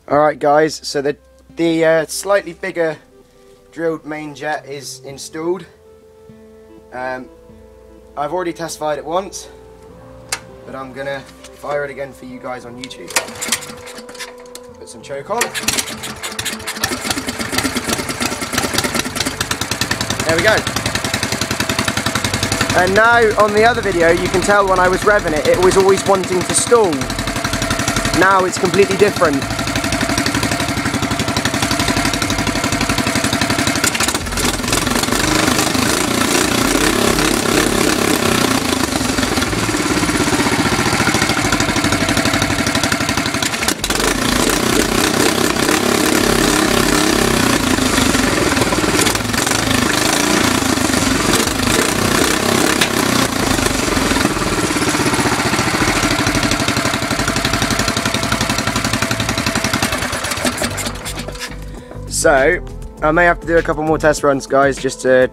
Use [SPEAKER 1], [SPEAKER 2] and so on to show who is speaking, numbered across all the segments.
[SPEAKER 1] Alright guys, so the slightly bigger drilled main jet is installed. I've already test fired it once, but I'm gonna fire it again for you guys on YouTube. Put some choke on. There we go. And now on the other video you can tell when I was revving it, it was always wanting to stall. Now it's completely different. So, I may have to do a couple more test runs, guys, just to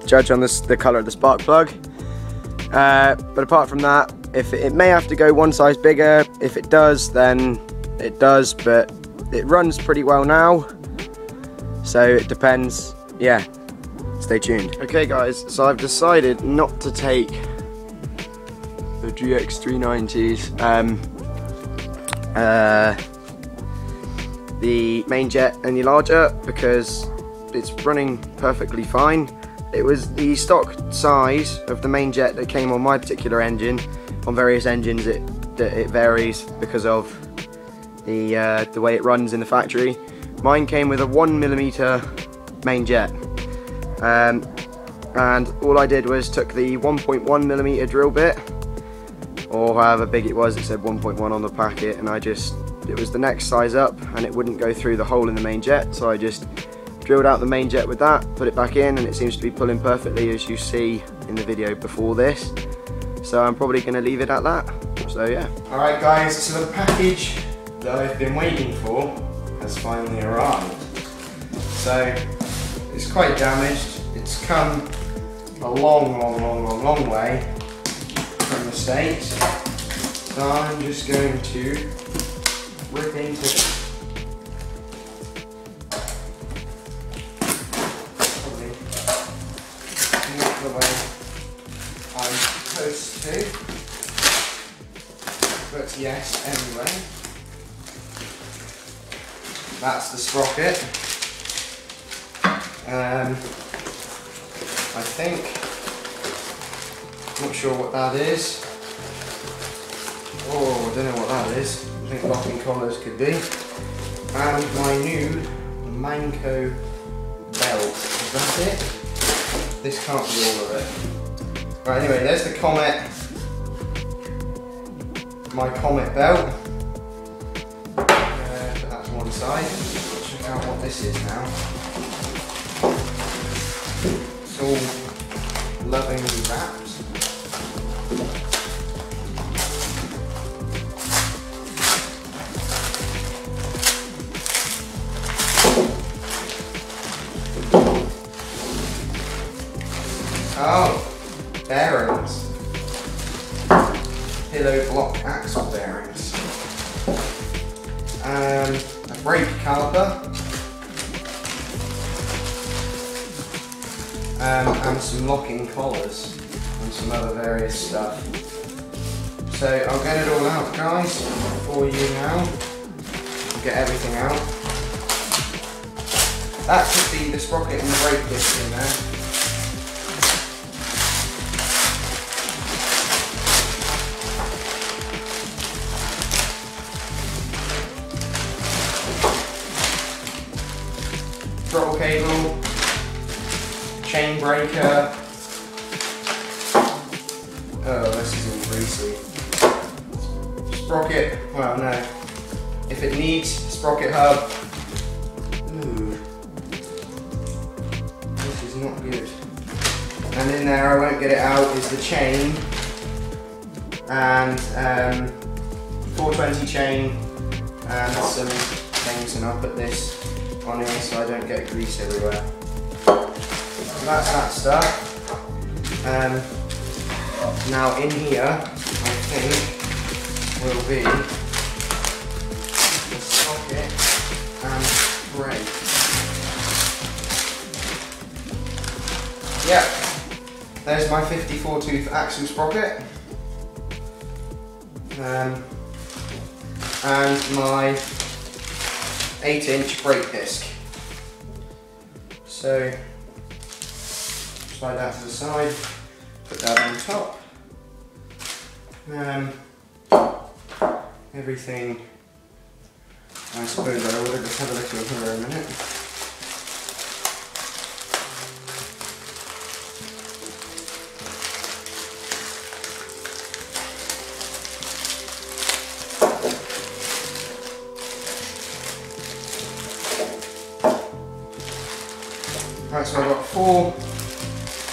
[SPEAKER 1] judge on the colour of the spark plug. But apart from that, if it may have to go one size bigger. If it does, then it does, but it runs pretty well now. So it depends, yeah, stay tuned. Okay guys, so I've decided not to take the GX390's the main jet any larger because it's running perfectly fine. It was the stock size of the main jet that came on my particular engine. On various engines it varies because of the way it runs in the factory. Mine came with a 1mm main jet, and all I did was took the 1.1mm drill bit, or however big it was. It said 1.1 on the packet, and it was the next size up and it wouldn't go through the hole in the main jet, so I just drilled out the main jet with that, put it back in, and it seems to be pulling perfectly, as you see in the video before this. So I'm probably going to leave it at that. So yeah. Alright guys, so the package that I've been waiting for has finally arrived. So it's quite damaged. It's come a long way from the States. So I'm just going to rip into it. Probably not the way I'm supposed to, but yes, anyway. That's the sprocket. I think, not sure what that is. Oh, I don't know what that is. I think locking collars could be. And my new Manco belt. Is that it? This can't be all of it. Right, anyway, there's the Comet. My Comet belt. Put that to one side. Check out what this is now. It's all lovingly wrapped. Oh, bearings. Pillow block axle bearings. A brake caliper. And some locking collars and some other various stuff. So I'll get it all out, guys, for you now. I'll get everything out. That could be the sprocket and the brake disc in there. Throttle cable, chain breaker. Oh, this is all greasy. Sprocket, well no. If it needs sprocket hub. Ooh. This is not good. And in there, I won't get it out, is the chain. And 420 chain and some things, and I'll put this on here so I don't get grease everywhere. So that's that stuff. Now in here, I think will be the socket and brake. Yeah, there's my 54 tooth axle sprocket. And my 8-inch brake disc. So slide that to the side, put that on top. Everything, I suppose I would have just have a look at her in a minute. Right, so I've got 4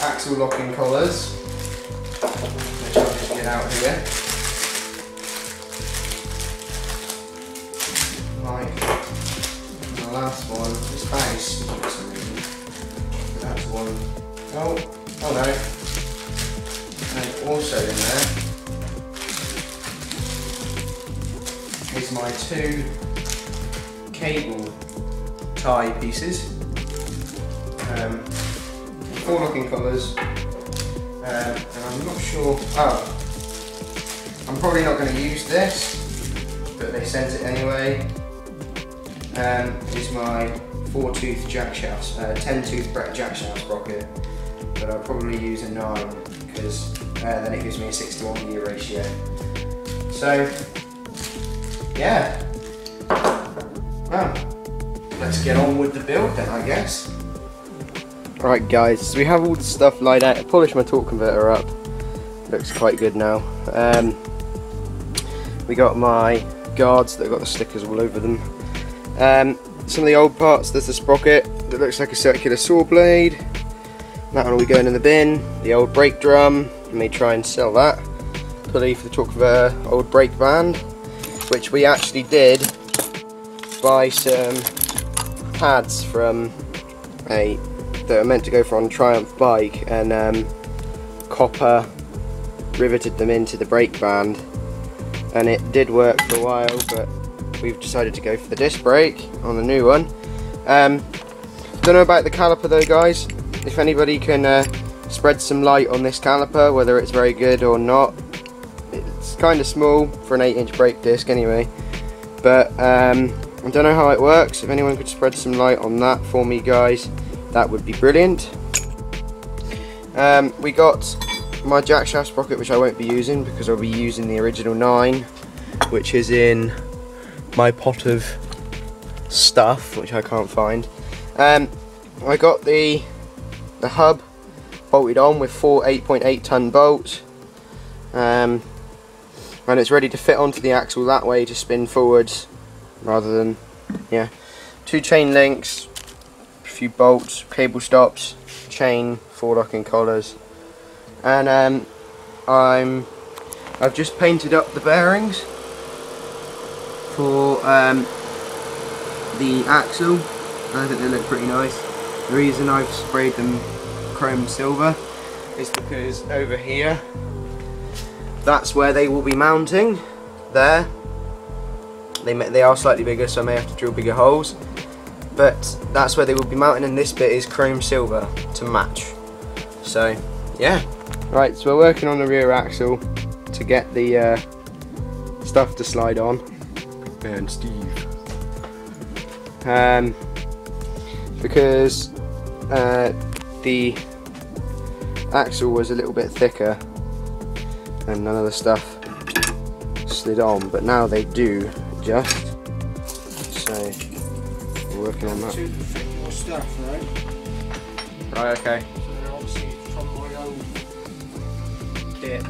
[SPEAKER 1] axle locking collars, which I'll just get out here. Like the last one, this bag is sticky for some reason. That's one. Oh no. And also in there is my 2 cable tie pieces. 4 locking collars, and I'm not sure, I'm probably not going to use this, but they sent it anyway. Is my 4-tooth jack shaft, 10-tooth jack shaft sprocket, but I'll probably use a 9 because then it gives me a 6-to-1 gear ratio. So yeah, well, let's get on with the build then, I guess. Right guys, so we have all the stuff laid out. I polished my torque converter up, looks quite good now. We got my guards that got the stickers all over them. Some of the old parts, there's the sprocket that looks like a circular saw blade. That one will be going in the bin. The old brake drum, I may try and sell that. Pulley for the torque converter, old brake band, which we actually did buy some pads from that are meant to go for on a Triumph bike, and copper riveted them into the brake band, and it did work for a while, but we've decided to go for the disc brake on the new one. Don't know about the caliper though guys, if anybody can spread some light on this caliper, whether it's very good or not. It's kind of small for an 8-inch brake disc anyway, but I don't know how it works. If anyone could spread some light on that for me guys, that would be brilliant. We got my jack shaft sprocket, which I won't be using because I'll be using the original 9, which is in my pot of stuff, which I can't find. I got the hub bolted on with 4 8.8 ton bolts, and it's ready to fit onto the axle that way to spin forwards rather than, yeah. 2 chain links, a few bolts, cable stops, chain, 4 locking collars, and I've just painted up the bearings for the axle. I think they look pretty nice. The reason I've sprayed them chrome silver is because over here, that's where they will be mounting. There, they are slightly bigger, so I may have to drill bigger holes, but that's where they will be mounting, and this bit is chrome silver to match. So yeah, right, so we're working on the rear axle to get the stuff to slide on. And Steve, because the axle was a little bit thicker and none of the stuff slid on, but now they do just, so we're working on that.
[SPEAKER 2] To fit your stuff, right?
[SPEAKER 1] Right, okay.
[SPEAKER 2] So they're obviously from my own
[SPEAKER 1] Dip.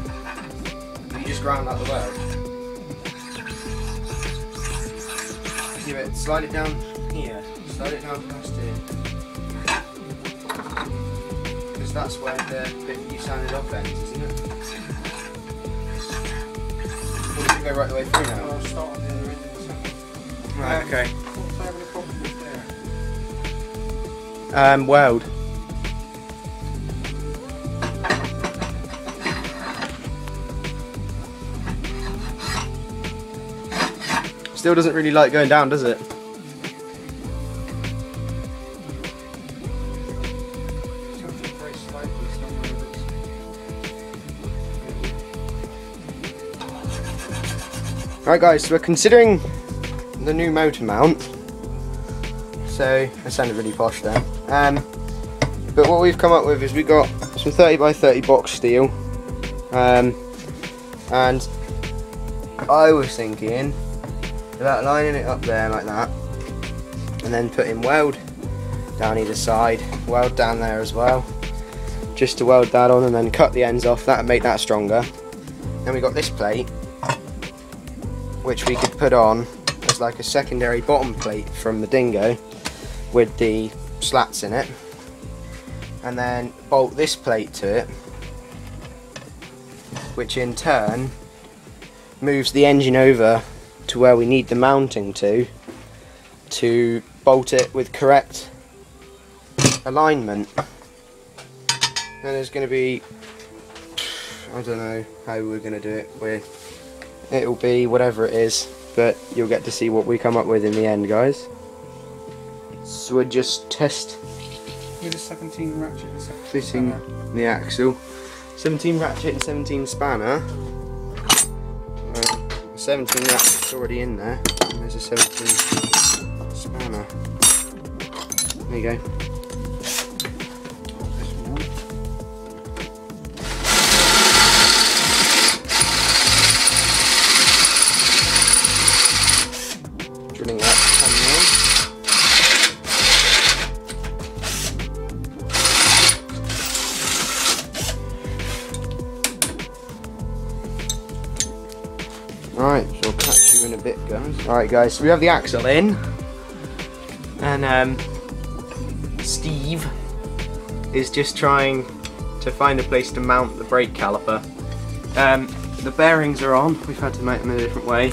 [SPEAKER 1] You just ground out the way. Give it, slide it down here, slide it down past here. Because that's where the bit you sanded off ends, isn't it? Or does it go right the way through now?
[SPEAKER 2] I'll start on the other end in a second.
[SPEAKER 1] Right, okay.
[SPEAKER 2] What's having a problem with there?
[SPEAKER 1] Weld. Still doesn't really like going down, does it? Right guys, so we're considering the new motor mount. So, I sounded really posh there. But what we've come up with is we've got some 30 by 30 box steel. And I was thinking about lining it up there like that. And then putting weld down either side, weld down there as well. Just to weld that on and then cut the ends off, that would make that stronger. Then we got this plate, which we could put on as like a secondary bottom plate from the Dingo with the slats in it, and then bolt this plate to it, which in turn moves the engine over to where we need the mounting to bolt it with correct alignment. And there's going to be, I don't know how we're going to do it, it'll be whatever it is, but you'll get to see what we come up with in the end, guys. So we'll just test
[SPEAKER 2] with a 17 ratchet and
[SPEAKER 1] fitting the axle. 17 ratchet and 17 spanner. 17 ratchet's already in there, and there's a 17 spanner. There you go. Drilling out the 10 mil. Alright, so I'll catch you in a bit, guys. Alright guys, so we have the axle in, and Steve is just trying to find a place to mount the brake caliper. The bearings are on, we've had to mount them in a different way,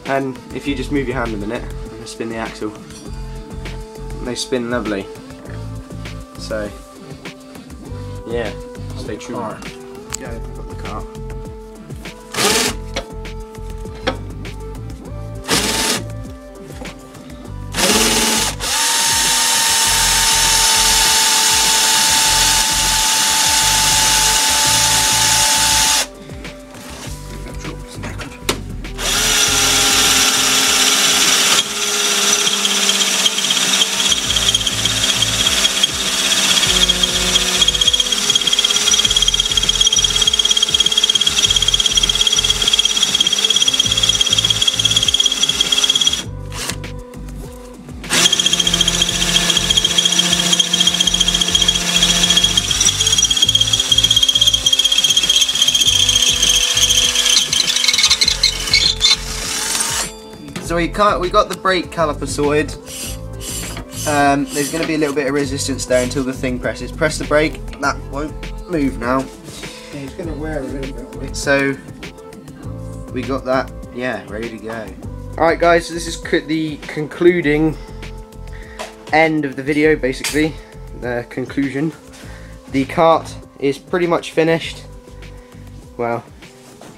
[SPEAKER 1] and if you just move your hand a minute, I'm going to spin the axle, and they spin lovely. So, yeah, stay tuned. Yeah, I've got the car. So we got the brake caliper sorted. There's going to be a little bit of resistance there until the thing presses. Press the brake, that won't move now.
[SPEAKER 2] Yeah, it's going to wear a little bit.
[SPEAKER 1] So we got that, yeah, ready to go. Alright guys, so this is the concluding end of the video, basically. The conclusion. The kart is pretty much finished. Well,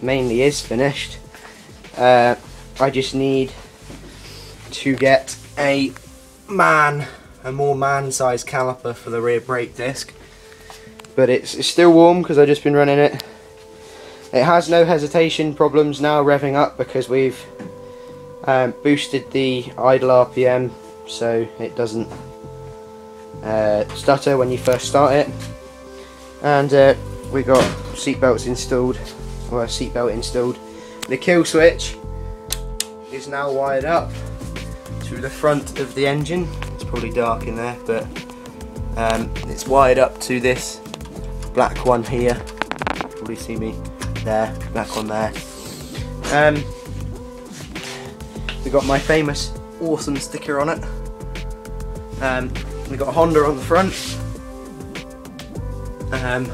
[SPEAKER 1] mainly is finished. I just need to get a more man-sized caliper for the rear brake disc, but it's still warm because I've just been running it. It has no hesitation problems now revving up because we've boosted the idle RPM so it doesn't stutter when you first start it, and we got seat belts installed, or a seat belt installed. The kill switch is now wired up to the front of the engine. It's probably dark in there, but it's wired up to this black one here. You can probably see me there, black one there. We got my famous awesome sticker on it. We got a Honda on the front, and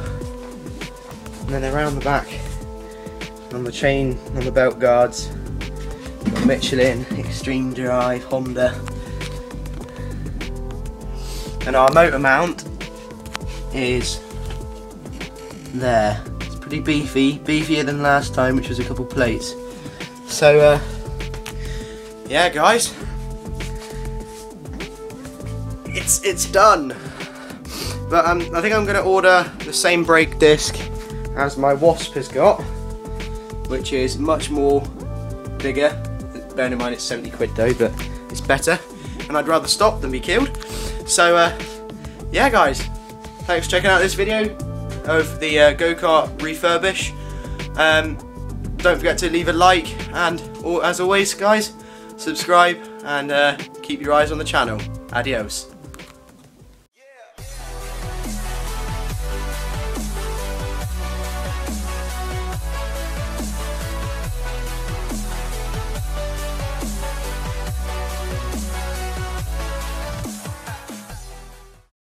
[SPEAKER 1] then around the back, on the chain, on the belt guards, got Michelin, Extreme Drive, Honda, and our motor mount is there. It's pretty beefy, beefier than last time, which was a couple plates. So yeah guys, it's done. But I think I'm going to order the same brake disc as my Wasp has got, which is much more bigger. Bearing in mind it's 70 quid though, but it's better. And I'd rather stop than be killed. So yeah guys, thanks for checking out this video of the go-kart refurbish. Don't forget to leave a like, and as always guys, subscribe and keep your eyes on the channel. Adios.